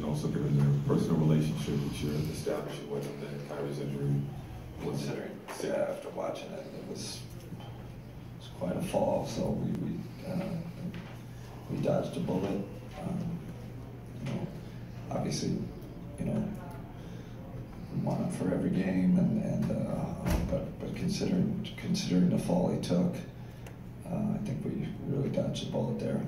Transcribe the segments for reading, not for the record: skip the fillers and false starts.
and also given the personal relationship that you're establishing with him, that Kyrie's injury was. Considering, yeah, after watching it, it was quite a fall. So we dodged a bullet. You know, obviously, you know, we want it for every game, but considering the fall he took, I think we really dodged a bullet there.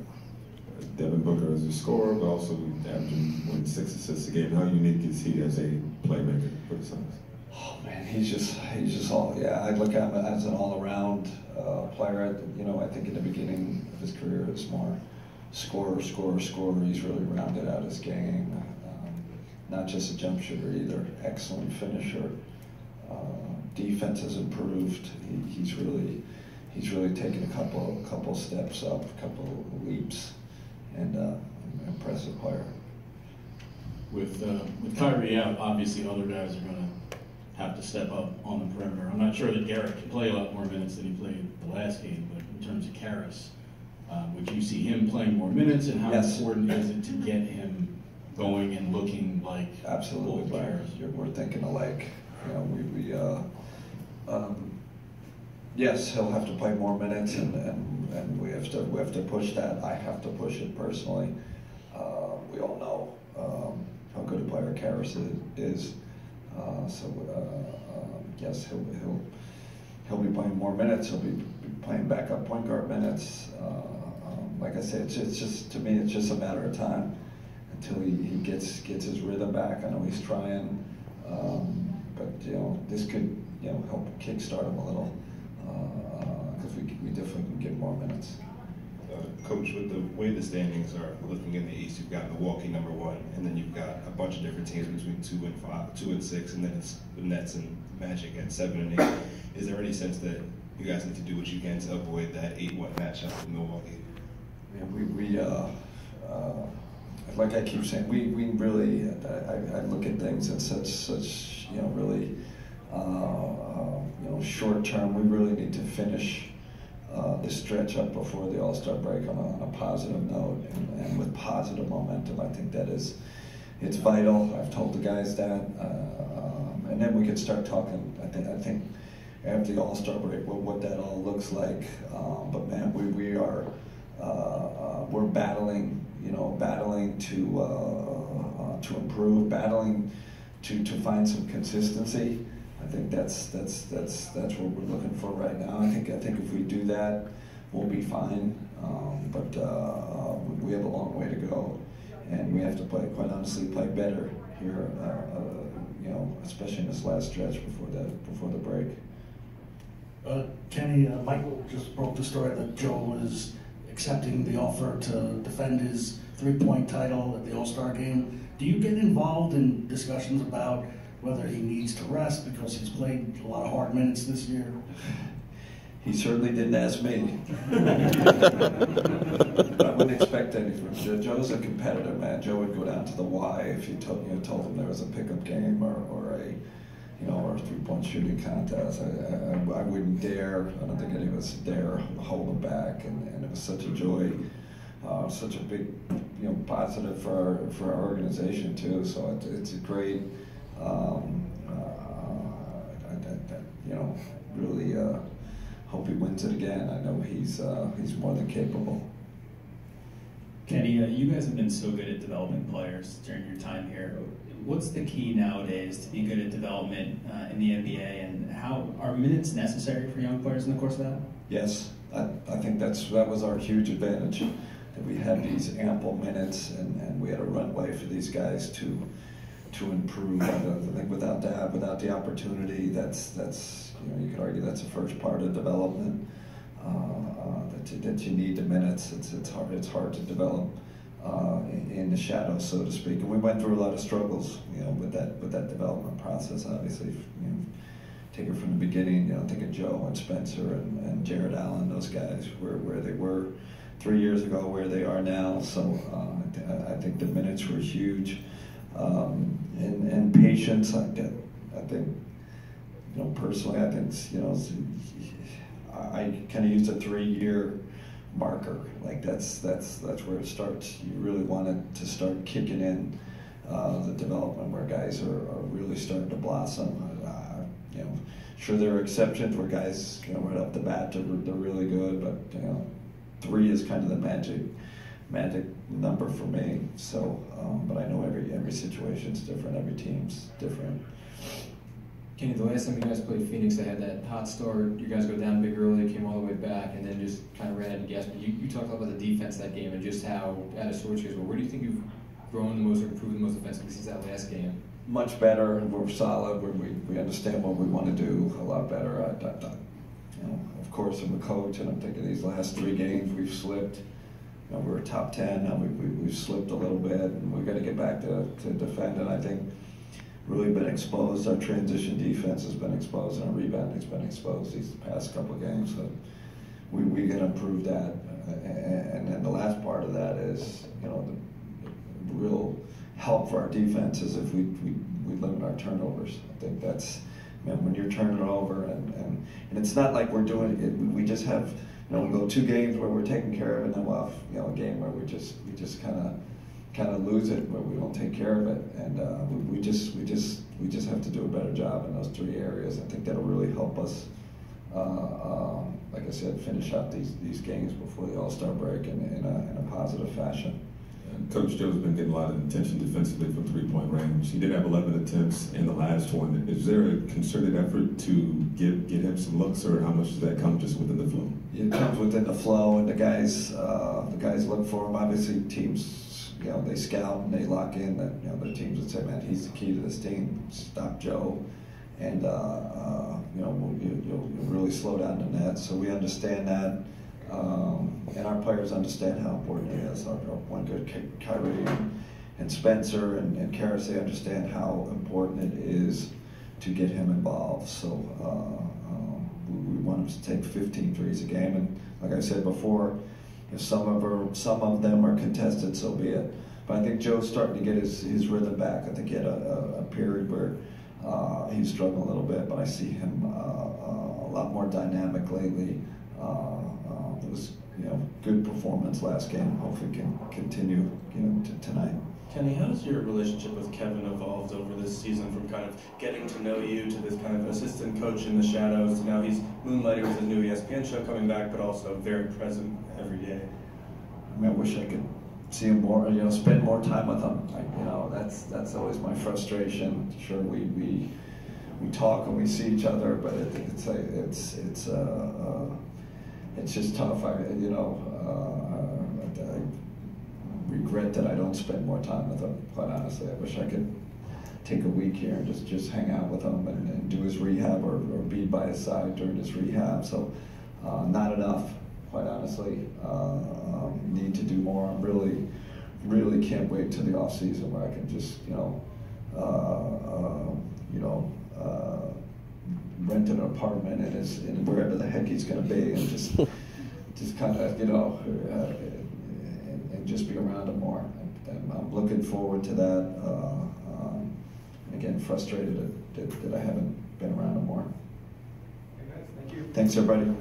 Devin Booker as a scorer, but also averaging 6 assists a game. How unique is he as a playmaker for the Suns? Oh man, he's just all, yeah. I look at him as an all-around player. You know, I think in the beginning of his career it was more scorer. He's really rounded out his game. Not just a jump shooter either. Excellent finisher. Defense has improved. He's really taken a couple steps up, a couple leaps, and impressive player. With Kyrie out, obviously other guys are going to have to step up on the perimeter. I'm not sure that Garrett can play a lot more minutes than he played the last game, but in terms of Caris, would you see him playing more minutes, and how important is it to get him going and looking like absolutely players? We're thinking alike. You know, yes, he'll have to play more minutes, and we have to push that. I have to push it personally. We all know how good a player Caris is. Yes, he'll be playing more minutes. He'll be playing backup point guard minutes. Like I said, it's just, to me, it's just a matter of time until he gets his rhythm back. I know he's trying, but you know, this could, you know, help kickstart him a little, because we definitely can get more minutes. Coach, with the way the standings are looking in the East, you've got Milwaukee #1, and then you've got a bunch of different teams between 2 and 5, 2 and 6, and then it's the Nets and Magic at 7 and 8. Is there any sense that you guys need to do what you can to avoid that 8-1 matchup with Milwaukee? Yeah, like I keep saying, we really, I look at things in such you know, really you know, short term. We really need to finish this stretch up before the All-Star break on a positive note and with positive momentum. I think that it's vital. I've told the guys that, and then we can start talking. I think after the All-Star break, what that all looks like. But man, we are we're battling, you know, battling to improve, battling to find some consistency. I think that's what we're looking for right now. I think if we do that, we'll be fine. But we have a long way to go, and we have to play, quite honestly, play better here. You know, especially in this last stretch before the break. Kenny, Michael just broke the story that Joe is accepting the offer to defend his three-point title at the All-Star game. Do you get involved in discussions about whether he needs to rest because he's played a lot of hard minutes this year? He certainly didn't ask me. I wouldn't expect anything from Joe. Joe's a competitor, man. Joe would go down to the Y if you told him there was a pickup game or a three-point shooting contest. I wouldn't dare. I don't think any of us dare hold him back. And it was such a joy, such a big, you know, positive for our organization too. So it's a great. You know, really hope he wins it again. I know he's more than capable. Kenny, you guys have been so good at developing players during your time here. What's the key nowadays to be good at development in the NBA, and how are minutes necessary for young players in the course of that? Yes, I think that was our huge advantage, that we had these ample minutes and we had a runway for these guys to improve. I think without the opportunity, that's you know, you could argue that's the first part of development. That you need the minutes. It's hard to develop in the shadows, so to speak. And we went through a lot of struggles, you know, with that development process. Obviously, you know, take it from the beginning. You know, think of Joe and Spencer and Jared Allen. Those guys where they were 3 years ago, where they are now. So I think the minutes were huge. And patience, I think, you know, personally, I think, you know, I kind of used a 3-year marker. Like that's where it starts. You really want it to start kicking in the development where guys are really starting to blossom. You know, sure there are exceptions where guys, you know, right off the bat they're really good, but you know, 3 is kind of the magic number for me. So, but I know every situation's different, every team's different. Kenny, the last time you guys played Phoenix, they had that hot start. You guys go down big early, came all the way back, and then just kind of ran out of gas. But you talked about the defense that game and just how out of sorts you guys were. Where do you think you've grown the most or improved the most offensively since that last game? Much better. We're solid. We understand what we want to do a lot better. You know, of course, I'm a coach, and I'm thinking these last 3 games we've slipped. You know, we were top 10. Now we've slipped a little bit, and we've got to get back to defend. And I think really been exposed. Our transition defense has been exposed, and our rebounding's been exposed these past couple of games. So we got to improve that. And then the last part of that is, you know, the real help for our defense is if we limit our turnovers. I think that's, you know, when you're turning it over, and it's not like we're doing it. We just have, you know, we go 2 games where we're taking care of it, and then we'll have, you know, a game where we just kind of lose it, where we don't take care of it, and we just have to do a better job in those 3 areas. I think that'll really help us. Like I said, finish out these games before the All-Star break in a positive fashion. Coach Joe's been getting a lot of attention defensively from 3-point range. He did have 11 attempts in the last one. Is there a concerted effort to get him some looks, or how much does that come just within the flow? It comes within the flow, and the guys look for him. Obviously, teams, you know, they scout and they lock in that, you know, the teams would say, man, he's the key to this team. Stop Joe, and you know, you'll really slow down the net. So we understand that. And our players understand how important it is. Our point guard, Kyrie and Spencer and Caris, they understand how important it is to get him involved. So we want him to take 15 threes a game. And like I said before, if some of them are contested, so be it. But I think Joe's starting to get his rhythm back. I think he had a period where he was struggling a little bit, but I see him a lot more dynamic lately. It was, you know, good performance last game. Hopefully can continue, you know, tonight. Kenny, how has your relationship with Kevin evolved over this season, from kind of getting to know you to this kind of assistant coach in the shadows to now he's moonlighting with his new ESPN show coming back, but also very present every day? I mean, I wish I could see him more, you know, spend more time with him. You know, that's always my frustration. Sure, we talk and we see each other, but it's just tough. I regret that I don't spend more time with him, quite honestly. I wish I could take a week here and just hang out with him and do his rehab or be by his side during his rehab. So not enough, quite honestly. Need to do more. I really can't wait till the off season where I can just, rent an apartment in wherever the heck he's going to be, and just kind of, and just be around him more. And I'm looking forward to that. Again, frustrated that I haven't been around him more. Hey guys, thank you. Thanks, everybody.